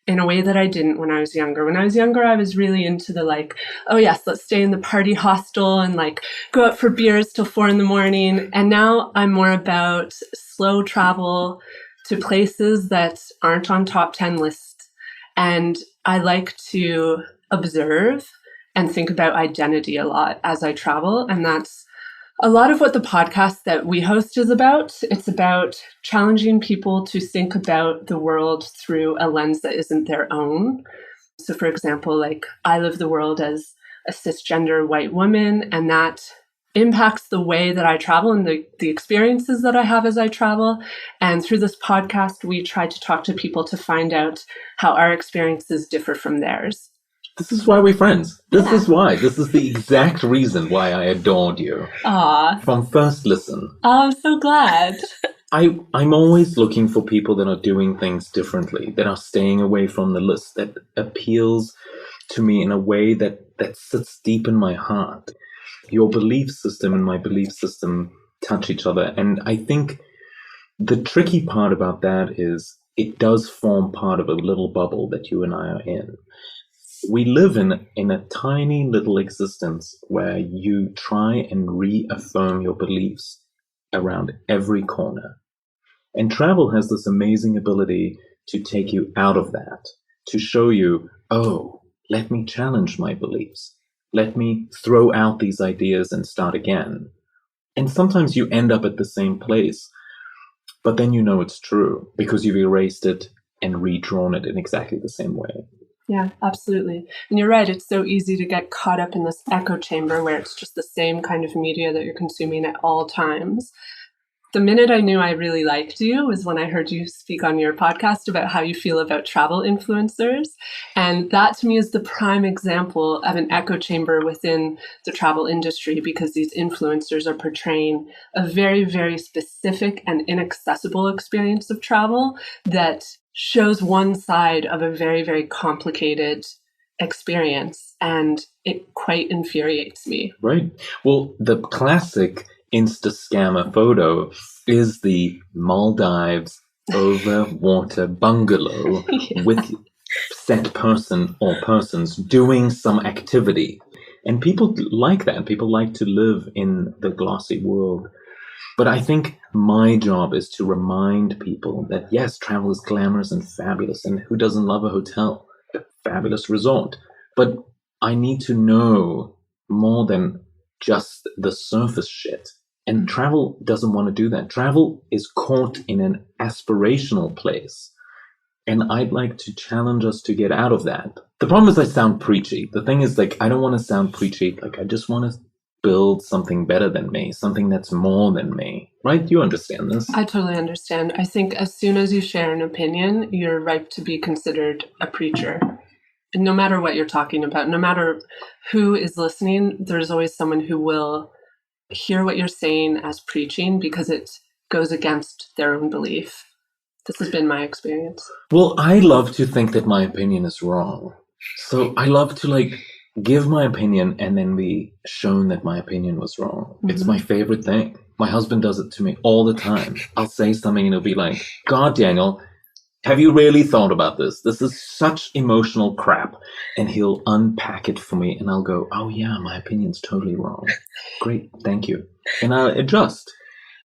[SPEAKER 3] in a way that I didn't when I was younger. When I was younger, I was really into the like, oh yes, let's stay in the party hostel and like go out for beers till 4 a.m. And now I'm more about slow travel to places that aren't on top 10 lists. And I like to observe and think about identity a lot as I travel. And that's a lot of what the podcast that we host is about. It's about challenging people to think about the world through a lens that isn't their own. So for example, like I live the world as a cisgender white woman, and that impacts the way that I travel and the experiences that I have as I travel. And through this podcast, we try to talk to people to find out how our experiences differ from theirs.
[SPEAKER 1] This is why we're friends. This is why. This is the exact reason why I adored you. From first listen.
[SPEAKER 3] Oh, I'm so glad.
[SPEAKER 1] I'm always looking for people that are doing things differently, that are staying away from the list, that appeals to me in a way that sits deep in my heart. Your belief system and my belief system touch each other. And I think the tricky part about that is it does form part of a little bubble that you and I are in. We live in a tiny little existence where you try and reaffirm your beliefs around every corner. And travel has this amazing ability to take you out of that, to show you, oh, let me challenge my beliefs. Let me throw out these ideas and start again. And sometimes you end up at the same place, but then you know it's true because you've erased it and redrawn it in exactly the same way.
[SPEAKER 3] Yeah, absolutely. And you're right. It's so easy to get caught up in this echo chamber where it's just the same kind of media that you're consuming at all times. The minute I knew I really liked you was when I heard you speak on your podcast about how you feel about travel influencers. And that to me is the prime example of an echo chamber within the travel industry, because these influencers are portraying a very, very specific and inaccessible experience of travel that shows one side of a very, very complicated experience. And it quite infuriates me.
[SPEAKER 1] Right. Well, the classic Insta scammer photo is the Maldives over-water bungalow with set person or persons doing some activity. And people like that. People like to live in the glossy world. But I think my job is to remind people that, yes, travel is glamorous and fabulous. And who doesn't love a hotel, a fabulous resort? But I need to know more than just the surface shit. And travel doesn't want to do that. Travel is caught in an aspirational place. And I'd like to challenge us to get out of that. The problem is I sound preachy. The thing is, like, I don't want to sound preachy. Like, I just want to build something better than me, something that's more than me. Right? You understand this?
[SPEAKER 3] I totally understand. I think as soon as you share an opinion, you're ripe to be considered a preacher. And no matter what you're talking about, no matter who is listening, there's always someone who will hear what you're saying as preaching because it goes against their own belief. This has been my experience.
[SPEAKER 1] Well, I love to think that my opinion is wrong. So I love to, like, give my opinion and then be shown that my opinion was wrong. Mm-hmm. It's my favorite thing. My husband does it to me all the time. I'll say something and he'll be like, God, Daniel, have you really thought about this? This is such emotional crap. And he'll unpack it for me and I'll go, oh yeah, my opinion's totally wrong. Great, thank you. And I'll adjust.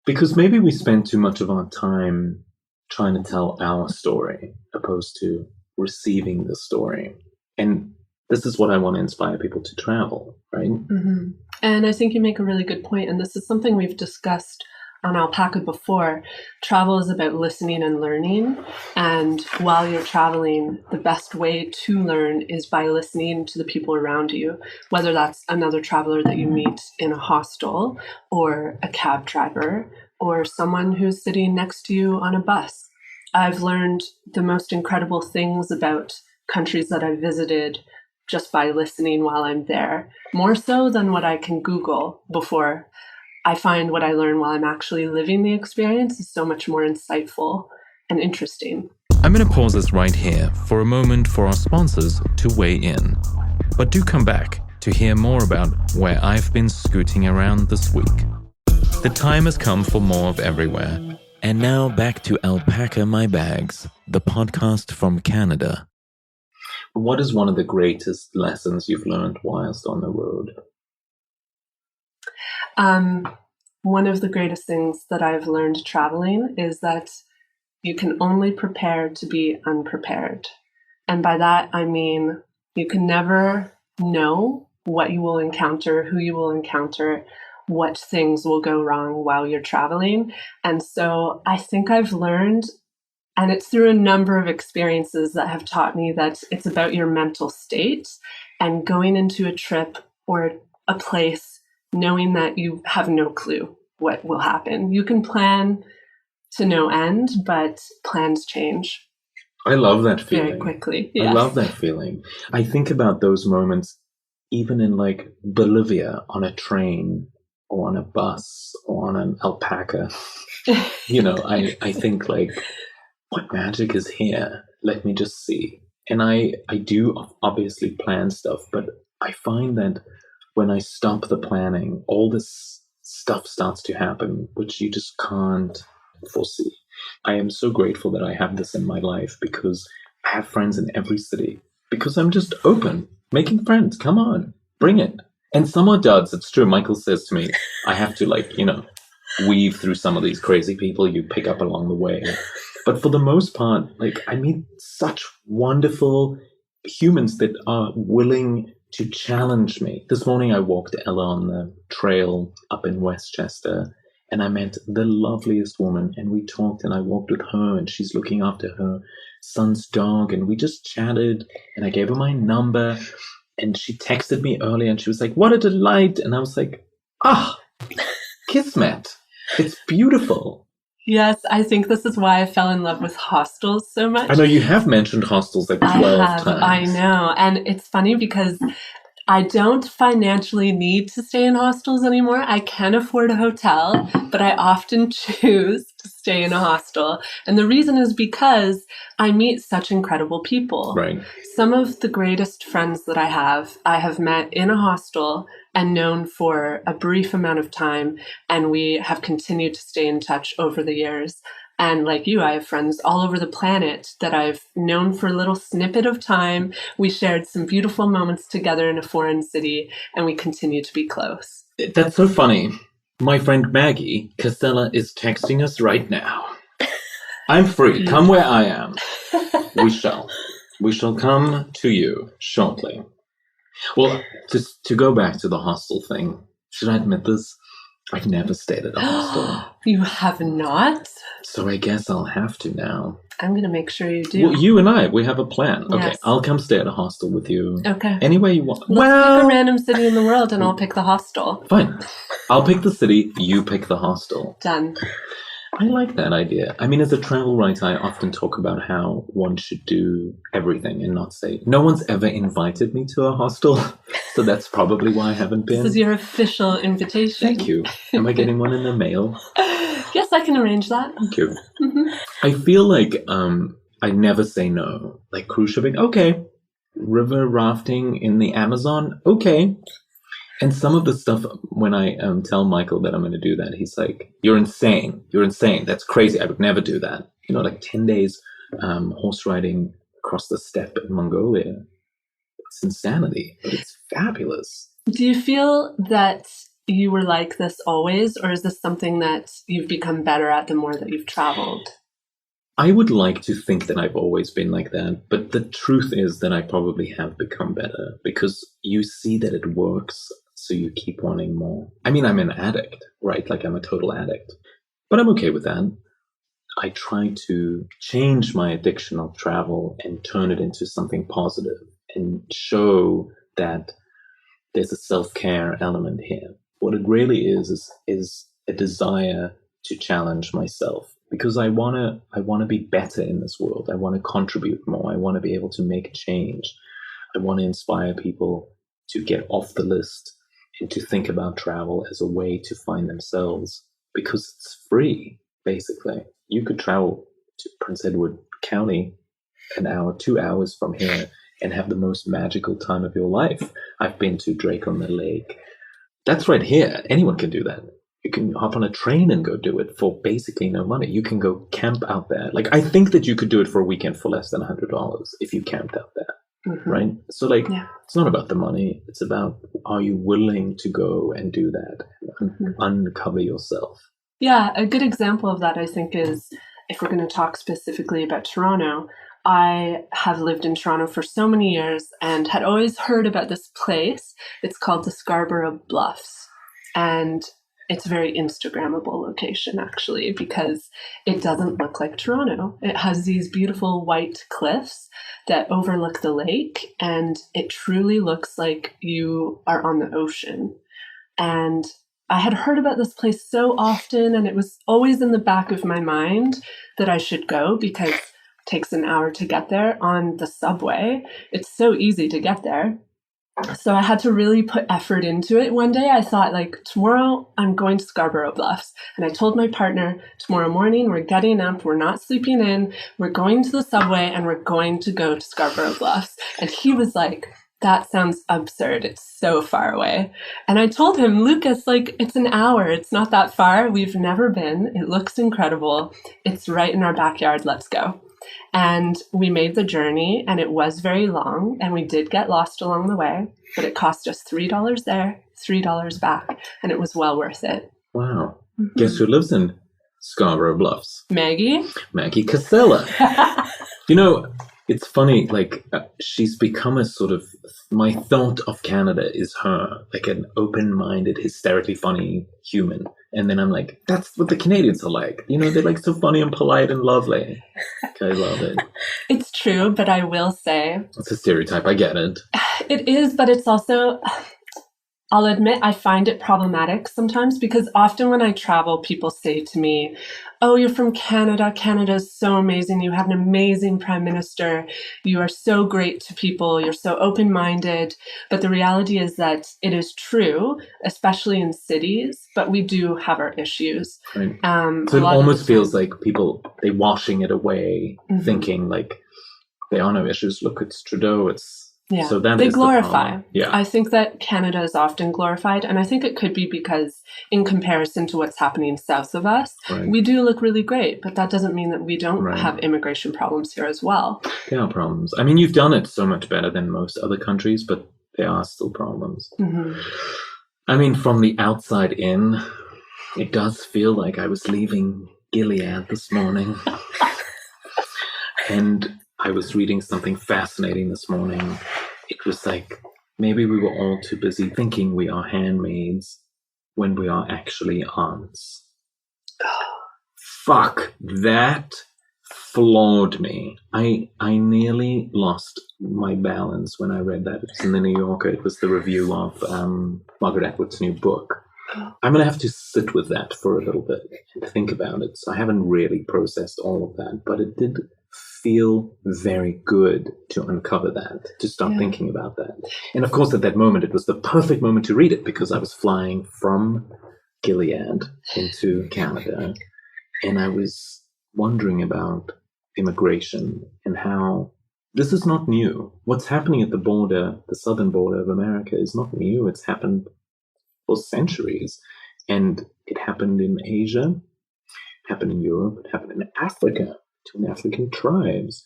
[SPEAKER 1] Because maybe we spend too much of our time trying to tell our story opposed to receiving the story. And this is what I want to inspire people to travel, right?
[SPEAKER 3] Mm-hmm. And I think you make a really good point. And this is something we've discussed on Alpaca before. Travel is about listening and learning. And while you're traveling, the best way to learn is by listening to the people around you, whether that's another traveler that you meet in a hostel or a cab driver or someone who's sitting next to you on a bus. I've learned the most incredible things about countries that I visited just by listening while I'm there, more so than what I can Google before. I find what I learn while I'm actually living the experience is so much more insightful and interesting.
[SPEAKER 1] I'm going to pause this right here for a moment for our sponsors to weigh in. But do come back to hear more about where I've been scooting around this week. The time has come for more of everywhere. And now back to Alpaca My Bags, the podcast from Canada. What is one of the greatest lessons you've learned whilst on the road?
[SPEAKER 3] One of the greatest things that I've learned traveling is that you can only prepare to be unprepared. And by that, I mean, you can never know what you will encounter, who you will encounter, what things will go wrong while you're traveling. And so I think I've learned, and it's through a number of experiences that have taught me that it's about your mental state and going into a trip or a place knowing that you have no clue what will happen. You can plan to no end, but plans change.
[SPEAKER 1] I love that feeling.
[SPEAKER 3] Very quickly. Yes.
[SPEAKER 1] I love that feeling. I think about those moments even in like Bolivia on a train or on a bus or on an alpaca. You know, I think like, what magic is here? Let me just see. And I do obviously plan stuff, but I find that when I stop the planning, all this stuff starts to happen, which you just can't foresee. I am so grateful that I have this in my life because I have friends in every city, because I'm just open, making friends. Come on, bring it. And some are duds. It's true. Michael says to me, I have to like, you know, weave through some of these crazy people you pick up along the way. But for the most part, like I meet such wonderful humans that are willing to challenge me. This morning I walked Ella on the trail up in Westchester and I met the loveliest woman and we talked and I walked with her and she's looking after her son's dog and we just chatted and I gave her my number and she texted me earlier and she was like, what a delight. And I was like, Kismet. It's beautiful.
[SPEAKER 3] Yes, I think this is why I fell in love with hostels so much.
[SPEAKER 1] I know you have mentioned hostels like 12 times.
[SPEAKER 3] I know. And it's funny because I don't financially need to stay in hostels anymore. I can afford a hotel, but I often choose to stay in a hostel. And the reason is because I meet such incredible people.
[SPEAKER 1] Right.
[SPEAKER 3] Some of the greatest friends that I have met in a hostel and known for a brief amount of time. And we have continued to stay in touch over the years. And like you, I have friends all over the planet that I've known for a little snippet of time. We shared some beautiful moments together in a foreign city, and we continue to be close.
[SPEAKER 1] That's so funny. My friend Maggie Casella is texting us right now. I'm free. Come where I am. We shall. We shall come to you shortly. Well, just to go back to the hostel thing, should I admit this? I've never stayed at a hostel.
[SPEAKER 3] You have not?
[SPEAKER 1] So I guess I'll have to now.
[SPEAKER 3] I'm going to make sure you do.
[SPEAKER 1] Well, you and I, we have a plan.
[SPEAKER 3] Yes.
[SPEAKER 1] Okay, I'll come stay at a hostel with you.
[SPEAKER 3] Okay.
[SPEAKER 1] Anywhere you want.
[SPEAKER 3] Let's pick a random city in the world and I'll pick the hostel.
[SPEAKER 1] Fine. I'll pick the city, you pick the hostel.
[SPEAKER 3] Done.
[SPEAKER 1] I like that idea. I mean, as a travel writer, I often talk about how one should do everything and not say, no one's ever invited me to a hostel, so that's probably why I haven't been.
[SPEAKER 3] This is your official invitation.
[SPEAKER 1] Thank you. Am I getting one in the mail?
[SPEAKER 3] Yes, I can arrange that.
[SPEAKER 1] Thank you. I feel like I never say no. Like cruise shipping, okay. River rafting in the Amazon, okay. And some of the stuff, when I tell Michael that I'm going to do that, he's like, you're insane. You're insane. That's crazy. I would never do that. You know, like 10 days horse riding across the steppe in Mongolia. It's insanity, but it's fabulous.
[SPEAKER 3] Do you feel that you were like this always, or is this something that you've become better at the more that you've traveled?
[SPEAKER 1] I would like to think that I've always been like that, but the truth is that I probably have become better because you see that it works. So you keep wanting more. I mean, I'm an addict, right? Like I'm a total addict. But I'm okay with that. I try to change my addiction of travel and turn it into something positive and show that there's a self-care element here. What it really is a desire to challenge myself because I want to be better in this world. I want to contribute more. I want to be able to make a change. I want to inspire people to get off the list and to think about travel as a way to find themselves because it's free, basically. You could travel to Prince Edward County an hour, 2 hours from here and have the most magical time of your life. I've been to Drake-on-the-Lake. That's right here. Anyone can do that. You can hop on a train and go do it for basically no money. You can go camp out there. Like, I think that you could do it for a weekend for less than $100 if you camped out there. Mm-hmm. Right? So like, It's not about the money. It's about, are you willing to go and do that and uncover yourself?
[SPEAKER 3] Yeah. A good example of that, I think, is if we're going to talk specifically about Toronto, I have lived in Toronto for so many years and had always heard about this place. It's called the Scarborough Bluffs. And it's a very Instagrammable location, actually, because it doesn't look like Toronto. It has these beautiful white cliffs that overlook the lake, and it truly looks like you are on the ocean. And I had heard about this place so often, and it was always in the back of my mind that I should go because it takes an hour to get there on the subway. It's so easy to get there. So I had to really put effort into it. One day I thought, like, tomorrow I'm going to Scarborough Bluffs. And I told my partner, tomorrow morning we're getting up, we're not sleeping in, we're going to the subway and we're going to go to Scarborough Bluffs. And he was like, that sounds absurd. It's so far away. And I told him, Lucas, like, it's an hour. It's not that far. We've never been. It looks incredible. It's right in our backyard. Let's go. And we made the journey, and it was very long, and we did get lost along the way, but it cost us $3 there, $3 back, and it was well worth it.
[SPEAKER 1] Wow. Mm-hmm. Guess who lives in Scarborough Bluffs?
[SPEAKER 3] Maggie?
[SPEAKER 1] Maggie Casella. You know, it's funny, like, she's become a sort of, my thought of Canada is her, like an open-minded, hysterically funny human. And then I'm like, that's what the Canadians are like. You know, they're like so funny and polite and lovely. I love it.
[SPEAKER 3] It's true, but I will say...
[SPEAKER 1] It's a stereotype, I get it.
[SPEAKER 3] It is, but it's also... I'll admit I find it problematic sometimes because often when I travel, people say to me, oh, you're from Canada. Canada is so amazing. You have an amazing prime minister. You are so great to people. You're so open-minded. But the reality is that it is true, especially in cities, but we do have our issues.
[SPEAKER 1] Right. So it almost feels like people, they're washing it away, thinking like there are no issues. Look, it's Trudeau. It's
[SPEAKER 3] Yeah,
[SPEAKER 1] So that
[SPEAKER 3] they
[SPEAKER 1] is
[SPEAKER 3] glorify.
[SPEAKER 1] Yeah.
[SPEAKER 3] I think that Canada is often glorified, and I think it could be because in comparison to what's happening south of us, we do look really great, but that doesn't mean that we don't have immigration problems here as well.
[SPEAKER 1] There are problems. I mean, you've done it so much better than most other countries, but there are still problems.
[SPEAKER 3] Mm-hmm.
[SPEAKER 1] I mean, from the outside in, it does feel like I was leaving Gilead this morning. And I was reading something fascinating this morning. It was like, maybe we were all too busy thinking we are handmaids when we are actually aunts. Fuck, that floored me. I nearly lost my balance when I read that. It was in the New Yorker. It was the review of Margaret Atwood's new book. I'm going to have to sit with that for a little bit and think about it. So I haven't really processed all of that, but it did feel very good to uncover that, to start thinking about that. And of course, at that moment, it was the perfect moment to read it because I was flying from Gilead into Canada, and I was wondering about immigration and how this is not new. What's happening at the border, the southern border of America, is not new. It's happened for centuries. And it happened in Asia, it happened in Europe, it happened in Africa, to African tribes.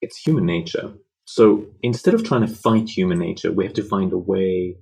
[SPEAKER 1] It's human nature. So instead of trying to fight human nature, we have to find a way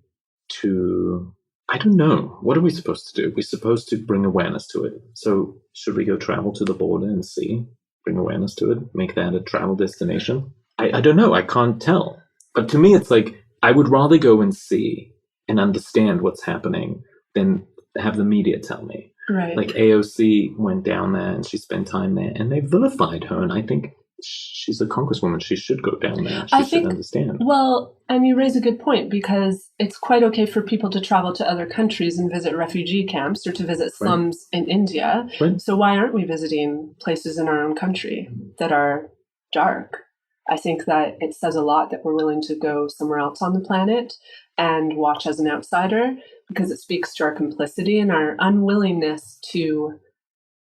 [SPEAKER 1] to, I don't know, what are we supposed to do? We're supposed to bring awareness to it. So should we go travel to the border and see, bring awareness to it, make that a travel destination? I don't know, I can't tell. But to me, it's like, I would rather go and see and understand what's happening than have the media tell me.
[SPEAKER 3] Right.
[SPEAKER 1] Like AOC went down there and she spent time there and they vilified her. And I think she's a congresswoman. She should go down there. She should understand.
[SPEAKER 3] Well, and you raise a good point because it's quite okay for people to travel to other countries and visit refugee camps or to visit slums in India.
[SPEAKER 1] Right.
[SPEAKER 3] So why aren't we visiting places in our own country that are dark? I think that it says a lot that we're willing to go somewhere else on the planet and watch as an outsider, because it speaks to our complicity and our unwillingness to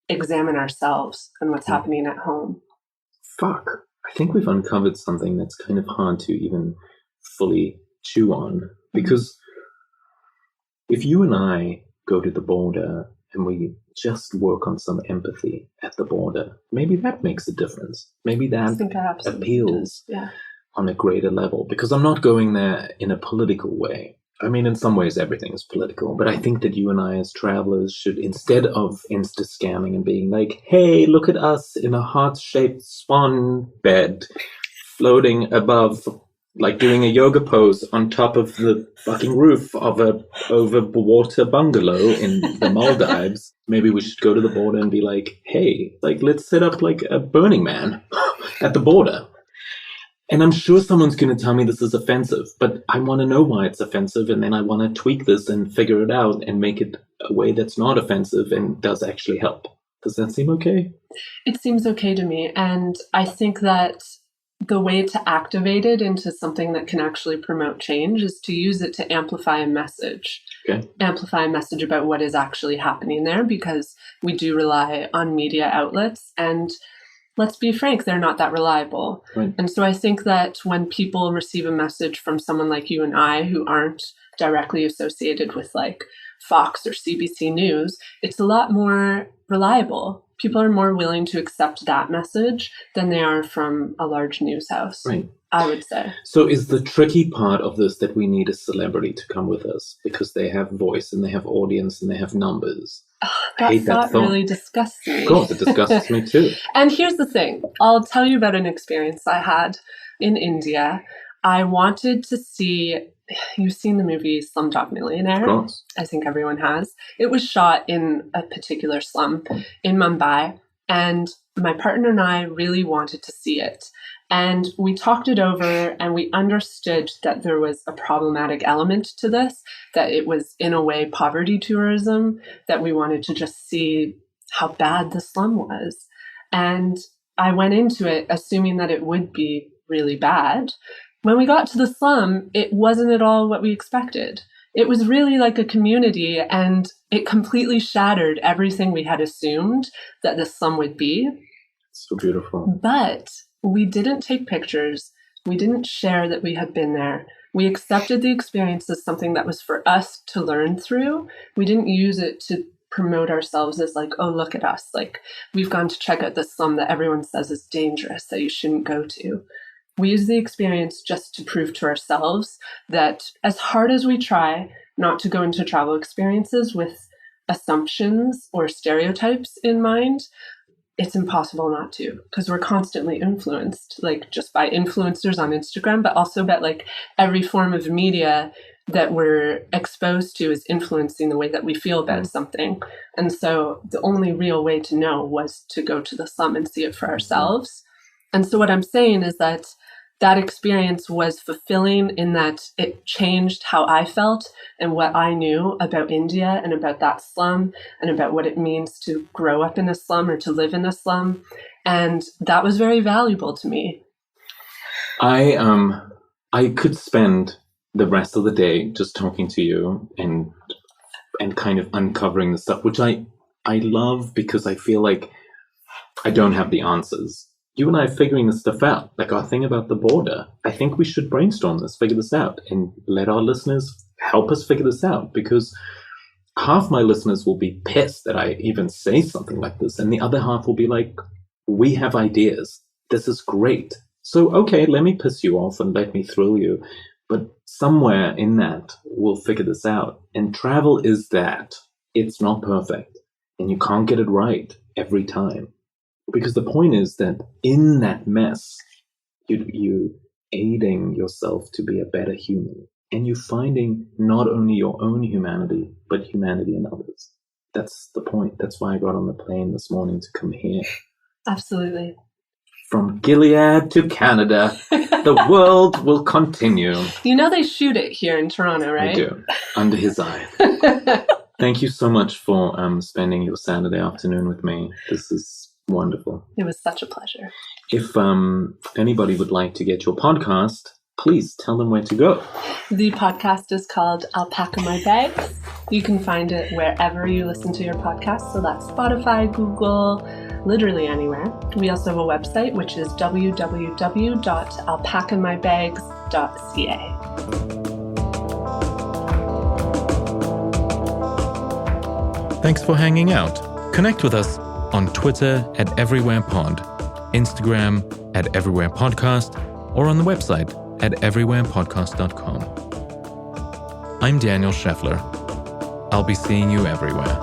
[SPEAKER 3] examine ourselves and what's happening at home.
[SPEAKER 1] Fuck. I think we've uncovered something that's kind of hard to even fully chew on. Because if you and I go to the border and we just work on some empathy at the border, maybe that makes a difference. Maybe that appeals on a greater level. Because I'm not going there in a political way. I mean, in some ways, everything is political. But I think that you and I as travelers should, instead of insta-scamming and being like, hey, look at us in a heart-shaped swan bed floating above, like doing a yoga pose on top of the fucking roof of a over-water bungalow in the Maldives. Maybe we should go to the border and be like, hey, like, let's set up like a Burning Man at the border. And I'm sure someone's going to tell me this is offensive, but I want to know why it's offensive, and then I want to tweak this and figure it out and make it a way that's not offensive and does actually help. Does that seem okay?
[SPEAKER 3] It seems okay to me. And I think that the way to activate it into something that can actually promote change is to use it to amplify a message.
[SPEAKER 1] Okay.
[SPEAKER 3] Amplify a message about what is actually happening there, because we do rely on media outlets, and let's be frank, they're not that reliable.
[SPEAKER 1] Right.
[SPEAKER 3] And so I think that when people receive a message from someone like you and I who aren't directly associated with like Fox or CBC News, it's a lot more reliable. People are more willing to accept that message than they are from a large news house.
[SPEAKER 1] Right.
[SPEAKER 3] I would say.
[SPEAKER 1] So is the tricky part of this that we need a celebrity to come with us because they have voice and they have audience and they have numbers?
[SPEAKER 3] That thought really disgusts me.
[SPEAKER 1] Of course, it disgusts me too.
[SPEAKER 3] And here's the thing. I'll tell you about an experience I had in India. I wanted to see, you've seen the movie Slumdog Millionaire?
[SPEAKER 1] Of course.
[SPEAKER 3] I think everyone has. It was shot in a particular slum in Mumbai, and my partner and I really wanted to see it. And we talked it over and we understood that there was a problematic element to this, that it was in a way poverty tourism, that we wanted to just see how bad the slum was. And I went into it assuming that it would be really bad. When we got to the slum, it wasn't at all what we expected. It was really like a community, and it completely shattered everything we had assumed that the slum would be.
[SPEAKER 1] So beautiful.
[SPEAKER 3] But we didn't take pictures. We didn't share that we had been there. We accepted the experience as something that was for us to learn through. We didn't use it to promote ourselves as like, oh, look at us. Like, we've gone to check out this slum that everyone says is dangerous, that you shouldn't go to. We use the experience just to prove to ourselves that as hard as we try not to go into travel experiences with assumptions or stereotypes in mind, it's impossible not to, because we're constantly influenced, like just by influencers on Instagram, but also by like every form of media that we're exposed to is influencing the way that we feel about something. And so the only real way to know was to go to the slum and see it for ourselves. And so what I'm saying is that that experience was fulfilling in that it changed how I felt and what I knew about India and about that slum and about what it means to grow up in a slum or to live in a slum. And that was very valuable to me.
[SPEAKER 1] I could spend the rest of the day just talking to you and kind of uncovering the stuff, which I love, because I feel like I don't have the answers. You and I are figuring this stuff out, like our thing about the border. I think we should brainstorm this, figure this out, and let our listeners help us figure this out, because half my listeners will be pissed that I even say something like this, and the other half will be like, we have ideas. This is great. So, okay, let me piss you off and let me thrill you. But somewhere in that, we'll figure this out. And travel is that. It's not perfect. And you can't get it right every time. Because the point is that in that mess, you aiding yourself to be a better human. And you finding not only your own humanity, but humanity in others. That's the point. That's why I got on the plane this morning to come here.
[SPEAKER 3] Absolutely.
[SPEAKER 1] From Gilead to Canada, the world will continue.
[SPEAKER 3] You know they shoot it here in Toronto, right?
[SPEAKER 1] They do, under his eye. Thank you so much for spending your Saturday afternoon with me. This is wonderful.
[SPEAKER 3] It was such a pleasure.
[SPEAKER 1] If anybody would like to get your podcast, please tell them where to go.
[SPEAKER 3] The podcast is called Alpaca My Bags. You can find it wherever you listen to your podcast. So that's Spotify, Google, literally anywhere. We also have a website, which is www.alpacamybags.ca.
[SPEAKER 1] Thanks for hanging out. Connect with us on Twitter at EverywherePod, Instagram at EverywherePodcast, or on the website at everywherepodcast.com. I'm Daniel Scheffler. I'll be seeing you everywhere.